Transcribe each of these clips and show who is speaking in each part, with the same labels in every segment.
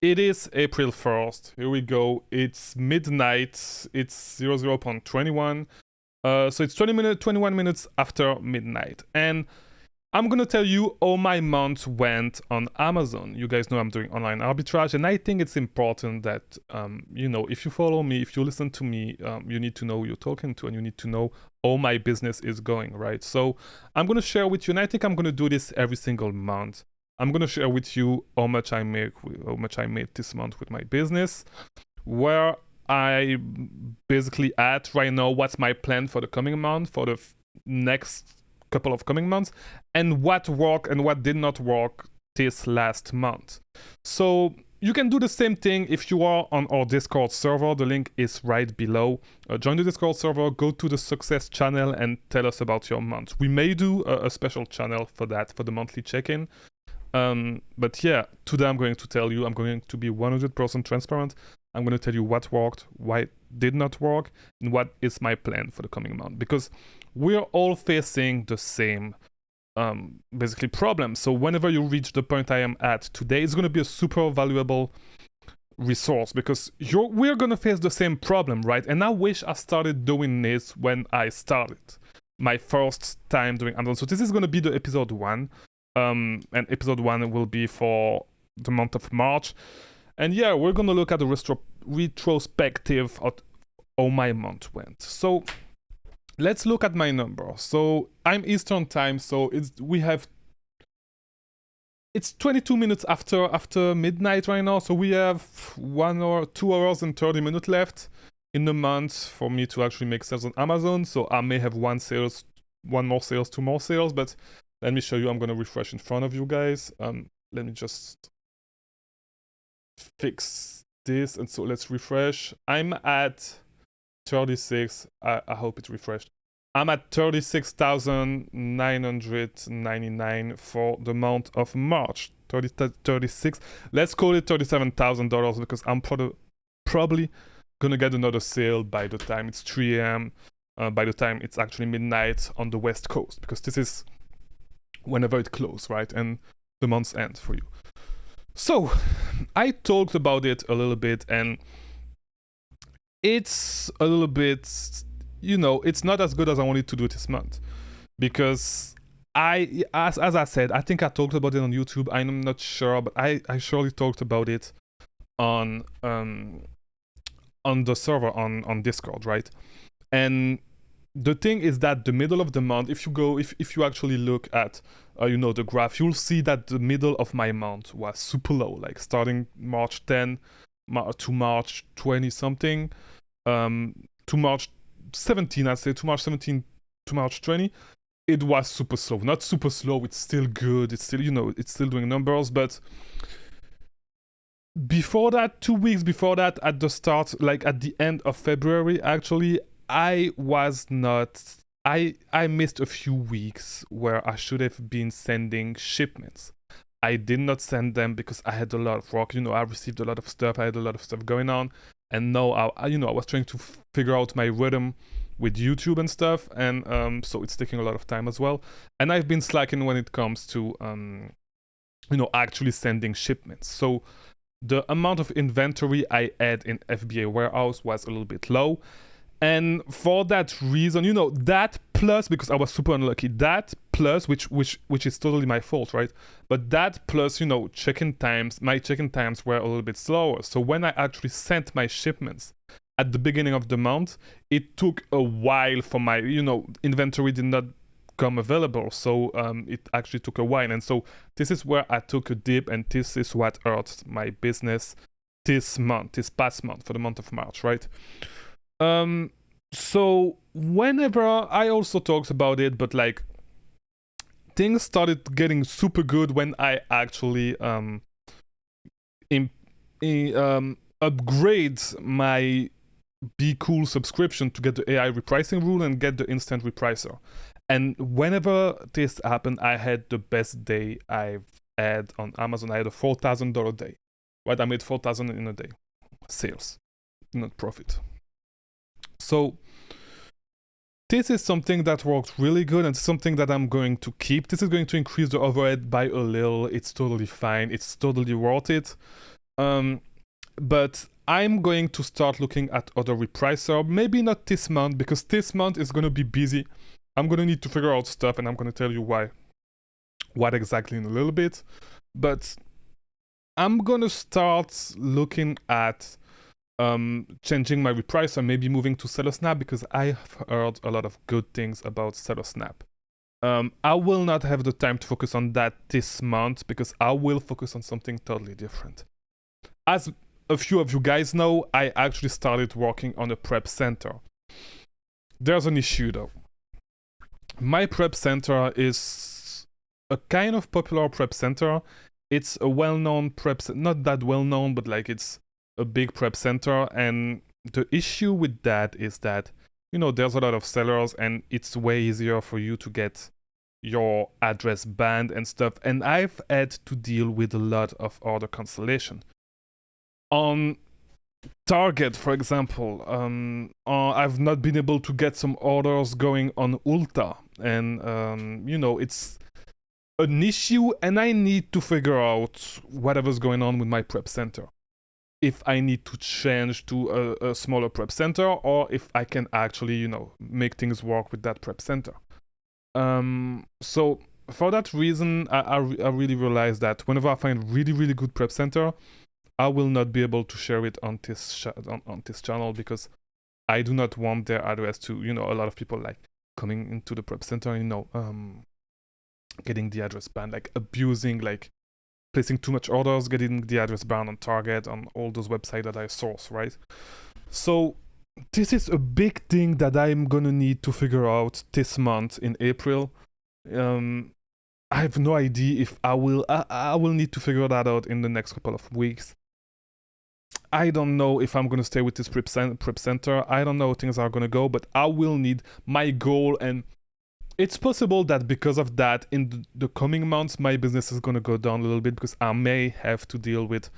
Speaker 1: It is April 1st. Here we go. It's midnight. It's 00.21. So it's 21 minutes after midnight. And I'm going to tell you how my month went on Amazon. You guys know I'm doing online arbitrage. And I think it's important that, if you follow me, if you listen to me, you need to know who you're talking to and you need to know how my business is going, right? So I'm going to share with you, and I think I'm going to do this every single month. I'm going to share with you how much I made this month with my business, where I basically at right now, what's my plan for the coming month, for the next couple of coming months, and what worked and what did not work this last month. So you can do the same thing if you are on our Discord server. The link is right below. Join the Discord server, go to the success channel and tell us about your month. We may do a special channel for that, for the monthly check-in. But yeah, today I'm going to be 100% transparent. I'm going to tell you what worked, why it did not work, and what is my plan for the coming month. Because we're all facing the same basically problem. So whenever you reach the point I am at today, it's going to be a super valuable resource because we're going to face the same problem, right? And I wish I started doing this when I started my first time doing Amazon. So this is going to be the episode 1. And episode 1 will be for the month of March. And yeah, we're going to look at the retrospective of how my month went. So let's look at my number. So I'm Eastern time, so it's 22 minutes after midnight right now. So we have 2 hours and 30 minutes left in the month for me to actually make sales on Amazon. So I may have 1 more sales, 2 more sales, but let me show you. I'm going to refresh in front of you guys. Let me just fix this. And so let's refresh. I'm at 36. I hope it refreshed. I'm at 36,999 for the month of March. 36. Let's call it $37,000 because I'm probably going to get another sale by the time it's 3 a.m. By the time it's actually midnight on the West Coast, because this is whenever it closes, right? And the month's end for you. So I talked about it a little bit, and it's a little bit, it's not as good as I wanted to do this month, because as I said, I think I talked about it on YouTube. I'm not sure, but I surely talked about it on the server on Discord, right? And the thing is that the middle of the month, if you actually look at the graph, you'll see that the middle of my month was super low, like starting March 10 to March 20 something, to March 17, I'd say, to March 17 to March 20, it was super slow. Not super slow, it's still good, it's still, it's still doing numbers, but before that, 2 weeks before that, at the start, like at the end of February, actually, I missed a few weeks where I should have been sending shipments. I did not send them because I had a lot of work. I received a lot of stuff. I had a lot of stuff going on. And now I was trying to figure out my rhythm with YouTube and stuff. And so it's taking a lot of time as well. And I've been slacking when it comes to, actually sending shipments. So the amount of inventory I had in FBA warehouse was a little bit low. And for that reason, that plus, because I was super unlucky, that plus, which is totally my fault, right? But that plus, my check-in times were a little bit slower. So when I actually sent my shipments at the beginning of the month, it took a while for my, inventory did not come available. So it actually took a while. And so this is where I took a dip, and this is what hurt my business this past month, for the month of March, right? So whenever I also talked about it, but like things started getting super good when I actually upgrade my Be Cool subscription to get the AI repricing rule and get the instant repricer. And whenever this happened, I had the best day I've had on Amazon. I had a $4,000 day, right? I made $4,000 in a day, sales, not profit. So this is something that worked really good, and something that I'm going to keep. This is going to increase the overhead by a little. It's totally fine. It's totally worth it. But I'm going to start looking at other repricer. Maybe not this month, because this month is going to be busy. I'm going to need to figure out stuff, and I'm going to tell you what exactly in a little bit. But I'm going to start looking at changing my repricer, maybe moving to SellerSnap, because I have heard a lot of good things about SellerSnap. I will not have the time to focus on that this month, because I will focus on something totally different. As a few of you guys know, I actually started working on a prep center. There's an issue though. My prep center is a kind of popular prep center. It's a well-known prep, not that well-known, but like it's a big prep center. And the issue with that is that, you know, there's a lot of sellers and it's way easier for you to get your address banned and stuff. And I've had to deal with a lot of order cancellation. On Target, for example, I've not been able to get some orders going on Ulta. And, you know, it's an issue, and I need to figure out whatever's going on with my prep center. If I need to change to a smaller prep center, or if I can actually, you know, make things work with that prep center. So for that reason, I really realized that whenever I find really, really good prep center, I will not be able to share it on this on this channel, because I do not want their address to, you know, a lot of people like coming into the prep center, you know, getting the address banned, like abusing, like placing too much orders, getting the address banned on Target, on all those websites that I source, right? So this is a big thing that I'm gonna need to figure out this month in April. I have no idea if I will need to figure that out in the next couple of weeks. I don't know if I'm going to stay with this prep center. I don't know how things are going to go, but I will need my goal. And it's possible that because of that, in the coming months, my business is going to go down a little bit, because I may have to deal with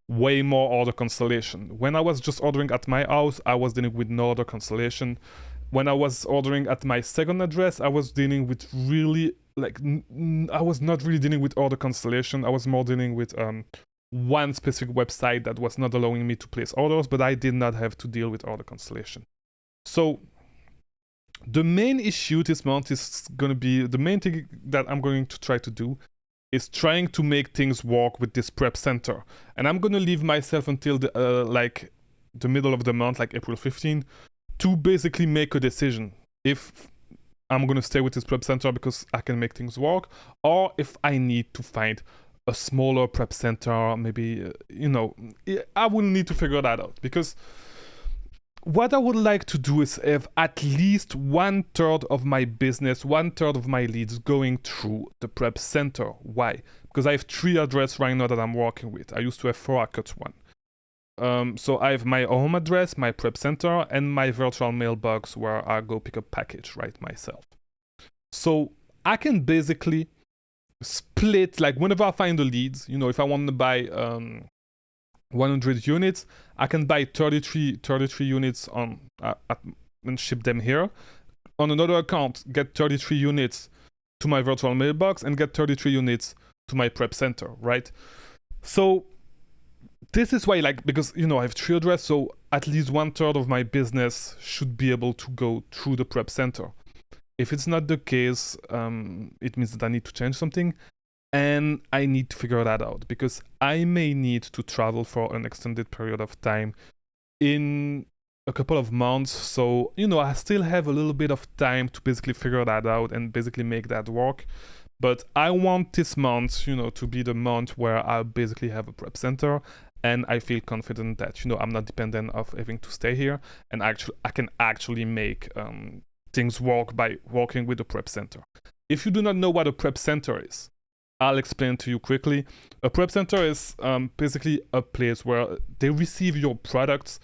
Speaker 1: way more order cancellation. When I was just ordering at my house, I was dealing with no order cancellation. When I was ordering at my second address, I was dealing with really, like, I was not really dealing with order cancellation. I was more dealing with one specific website that was not allowing me to place orders, but I did not have to deal with order cancellation. So the main issue this month is going to be, the main thing that I'm going to try to do is trying to make things work with this prep center. And I'm going to leave myself until the like the middle of the month, like April 15, to basically make a decision if I'm going to stay with this prep center because I can make things work, or if I need to find a smaller prep center, maybe, you know, I will need to figure that out, because what I would like to do is have at least 1/3 of my business, 1/3 of my leads going through the prep center. Why? Because I have 3 addresses right now that I'm working with. I used to have 4, I cut 1. So I have my home address, my prep center, and my virtual mailbox where I go pick up package, right, myself. So I can basically split, like whenever I find the leads, you know, if I want to buy 100 units, I can buy 33 units on and ship them here. On another account, get 33 units to my virtual mailbox and get 33 units to my prep center, right? So this is why, like, because, you know, I have 3 addresses, so at least 1/3 of my business should be able to go through the prep center. If it's not the case, it means that I need to change something, and I need to figure that out, because I may need to travel for an extended period of time in a couple of months. So, you know, I still have a little bit of time to basically figure that out and basically make that work. But I want this month, you know, to be the month where I basically have a prep center, and I feel confident that, you know, I'm not dependent of having to stay here, and actually I can actually make things work by working with the prep center. If you do not know what a prep center is, I'll explain to you quickly. A prep center is basically a place where they receive your products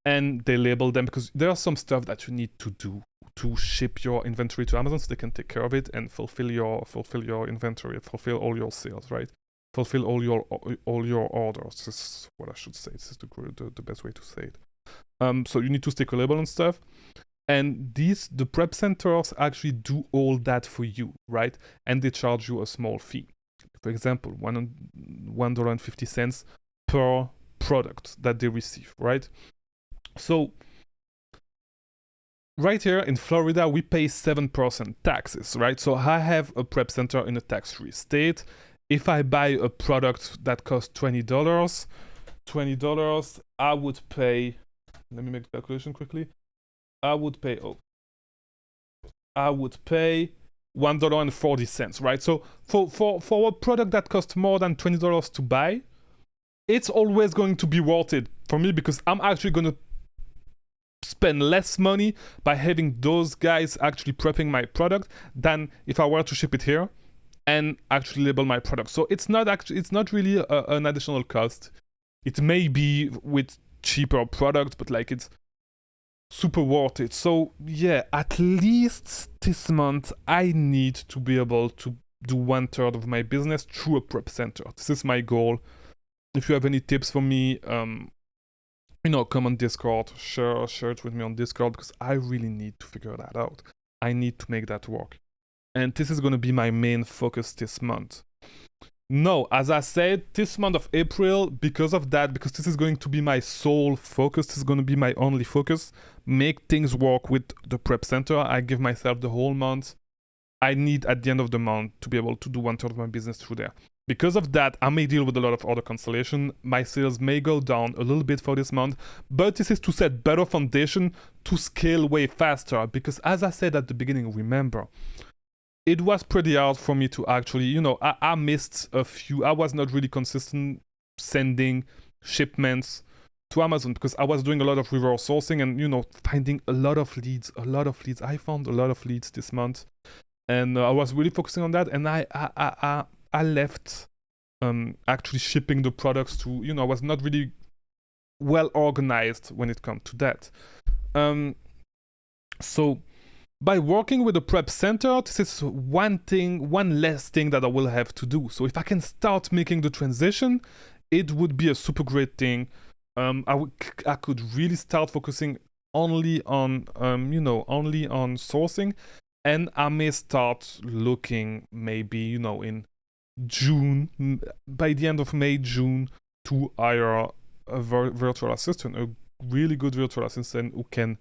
Speaker 1: and they label them, because there are some stuff that you need to do to ship your inventory to Amazon so they can take care of it and fulfill your inventory, fulfill all your sales, right? Fulfill all your orders. This is what I should say. This is the best way to say it. So you need to stick a label and stuff. And the prep centers actually do all that for you, right? And they charge you a small fee. For example, $1.50 per product that they receive, right? So right here in Florida, we pay 7% taxes, right? So I have a prep center in a tax-free state. If I buy a product that costs $20, I would pay, let me make the calculation quickly. I would pay $1.40, right? So for a product that costs more than $20 to buy, it's always going to be worth it for me, because I'm actually going to spend less money by having those guys actually prepping my product than if I were to ship it here and actually label my product. So it's not really an additional cost. It may be with cheaper products, but like it's super worth it. So yeah, at least this month I need to be able to do 1/3 of my business through a prep center. This is my goal. If you have any tips for me, come on Discord, share it with me on Discord, because I really need to figure that out. I need to make that work. And this is going to be my main focus this month. No, as I said, this month of April, because this is going to be my sole focus, this is going to be my only focus, make things work with the prep center. I give myself the whole month. I need at the end of the month to be able to do 1/3 of my business through there. Because of that, I may deal with a lot of order cancellation. My sales may go down a little bit for this month, but this is to set better foundation to scale way faster. Because as I said at the beginning, remember, it was pretty hard for me to actually, I missed a few. I was not really consistent sending shipments to Amazon because I was doing a lot of reverse sourcing and, finding a lot of leads. I found a lot of leads this month, and I was really focusing on that. And I left actually shipping the products to, I was not really well organized when it comes to that. So by working with the prep center, this is one less thing that I will have to do. So if I can start making the transition, it would be a super great thing. I could really start focusing only on, only on sourcing, and I may start looking maybe, in June, by the end of May, June, to hire a virtual assistant, a really good virtual assistant who can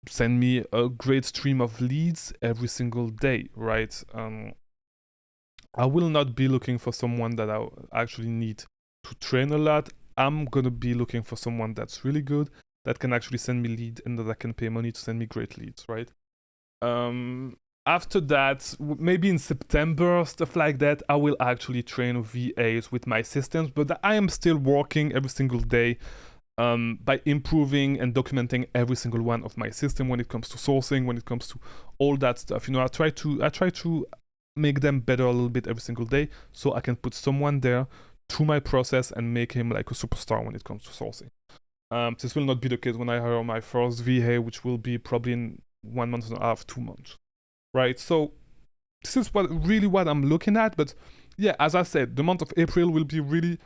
Speaker 1: send me a great stream of leads every single day, right? I will not be looking for someone that I actually need to train a lot. I'm gonna be looking for someone that's really good, that can actually send me leads, and that I can pay money to send me great leads, right? After that, maybe in September, stuff like that, I will actually train VAs with my systems, but I am still working every single day by improving and documenting every single one of my system when it comes to sourcing, when it comes to all that stuff. I try to make them better a little bit every single day, so I can put someone there through my process and make him like a superstar when it comes to sourcing. This will not be the case when I hire my first VA, which will be probably in 1 month and a half, 2 months. Right, so this is what I'm looking at. But yeah, as I said, the month of April will be really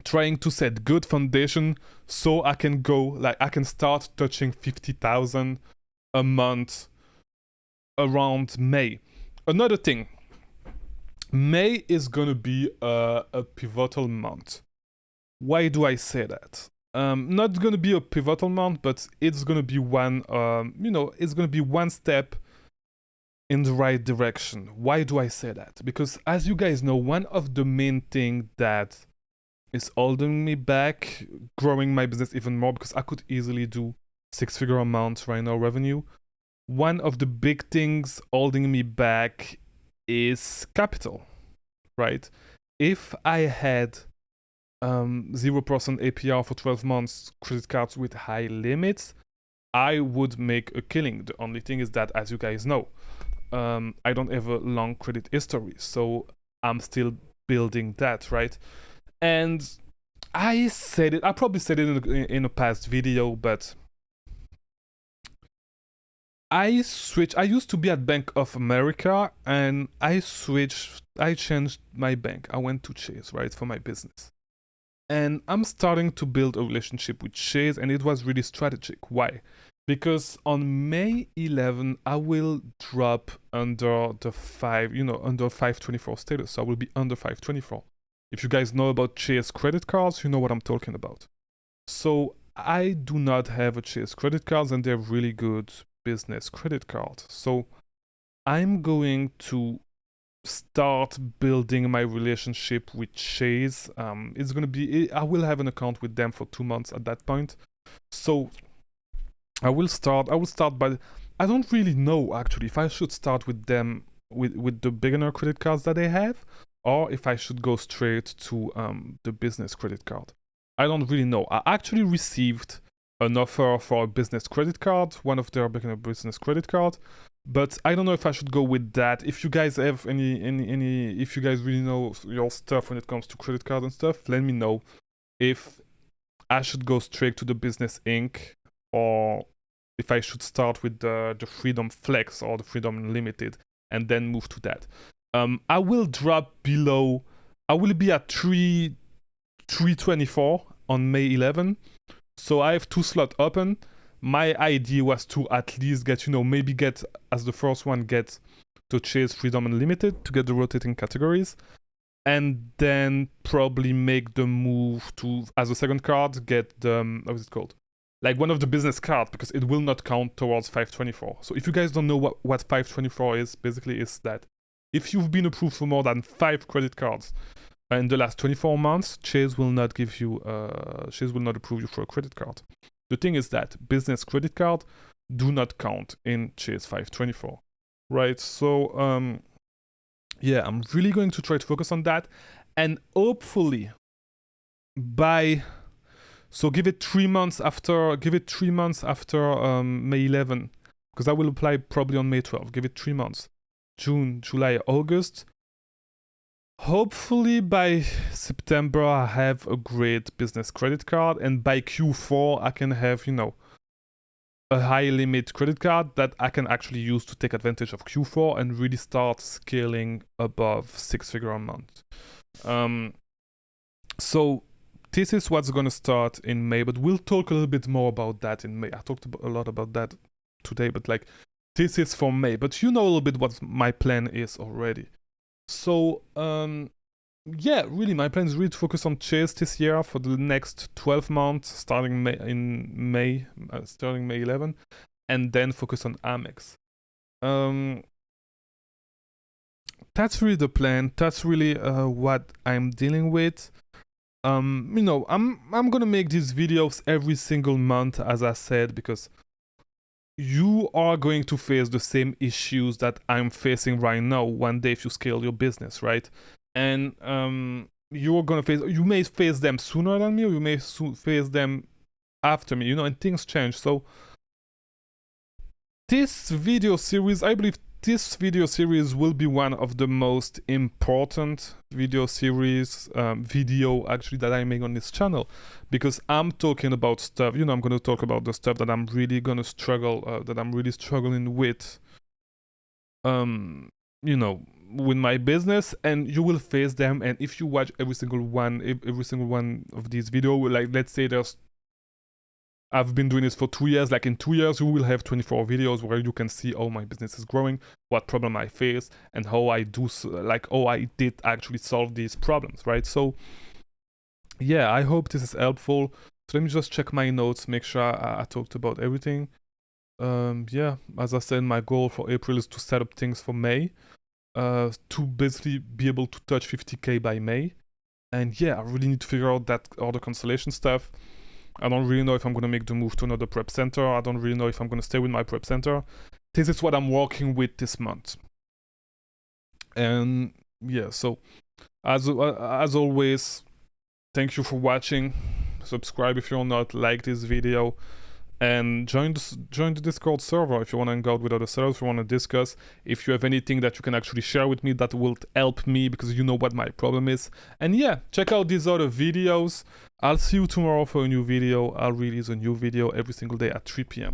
Speaker 1: trying to set good foundation so I can start touching 50,000 a month around May. Another thing, May is gonna be a pivotal month. Why do I say that? Not gonna be a pivotal month, but it's gonna be one, it's gonna be one step in the right direction. Why do I say that? Because as you guys know, one of the main things that is holding me back growing my business even more, because I could easily do 6-figure amounts right now revenue. One of the big things holding me back is capital, right? If I had 0% APR for 12 months credit cards with high limits, I would make a killing. The only thing is that, as you guys know, I don't have a long credit history, so I'm still building that, right? And I probably said it in a past video, but I used to be at Bank of America, and I changed my bank. I went to Chase, right, for my business. And I'm starting to build a relationship with Chase, and it was really strategic. Why? Because on May 11, I will drop under the under 524 status. So I will be under 524. If you guys know about Chase credit cards, you know what I'm talking about. So I do not have a Chase credit cards, and they're really good business credit cards. So I'm going to start building my relationship with Chase. It's gonna be, I will have an account with them for 2 months at that point. So I will start by, I don't really know actually if I should start with them with the beginner credit cards that they have, or if I should go straight to the business credit card. I don't really know. I actually received an offer for a business credit card, one of their beginner business credit cards, but I don't know if I should go with that. If you guys have any if you guys really know your stuff when it comes to credit cards and stuff, let me know if I should go straight to the Business Inc. or if I should start with the Freedom Flex or the Freedom Unlimited and then move to that. I will drop below. I will be at 324 on May 11. So I have 2 slots open. My idea was to at least get, maybe get as the first one, get to Chase Freedom Unlimited to get the rotating categories, and then probably make the move to, as a second card, get the, what is it called? Like one of the business cards, because it will not count towards 524. So if you guys don't know what 524 is, basically is that if you've been approved for more than 5 credit cards in the last 24 months, Chase will not give you, Chase will not approve you for a credit card. The thing is that business credit card do not count in Chase 524, right? So, yeah, I'm really going to try to focus on that, and hopefully so give it 3 months after, May 11, because I will apply probably on May 12. Give it 3 months, June, July, August. Hopefully by September I have a great business credit card, and by Q4 I can have, a high limit credit card that I can actually use to take advantage of Q4 and really start scaling above 6-figure a month. So this is what's going to start in May, but we'll talk a little bit more about that in May. I talked a lot about that today, but like this is for May, but you know a little bit what my plan is already. So, yeah, really, my plan is really to focus on Chase this year for the next 12 months, starting May 11, and then focus on Amex. That's really the plan. That's really what I'm dealing with. I'm gonna make these videos every single month, as I said, because you are going to face the same issues that I'm facing right now one day if you scale your business, right? And you may face them sooner than me, or you may face them after me, and things change. So this video series, I believe this video series will be one of the most important video series, actually, that I make on this channel, because I'm talking about stuff, I'm going to talk about the stuff that I'm really going to struggle, that I'm really struggling with, with my business, and you will face them. And if you watch every single one of these videos, like let's say I've been doing this for 2 years, like in 2 years you will have 24 videos where you can see how my business is growing, what problem I face, and how I did actually solve these problems, right? So yeah, I hope this is helpful. So let me just check my notes, make sure I talked about everything. Yeah, as I said, my goal for April is to set up things for May, to basically be able to touch 50K by May. And yeah, I really need to figure out all the constellation stuff. I don't really know if I'm going to make the move to another prep center. I don't really know if I'm going to stay with my prep center. This is what I'm working with this month. And yeah, so as always, thank you for watching. Subscribe if you're not, like this video, and join the Discord server if you want to hang out with other sellers, if you want to discuss, if you have anything that you can actually share with me that will help me, because you know what my problem is. And yeah, check out these other videos. I'll see you tomorrow for a new video. I'll release a new video every single day at 3 p.m.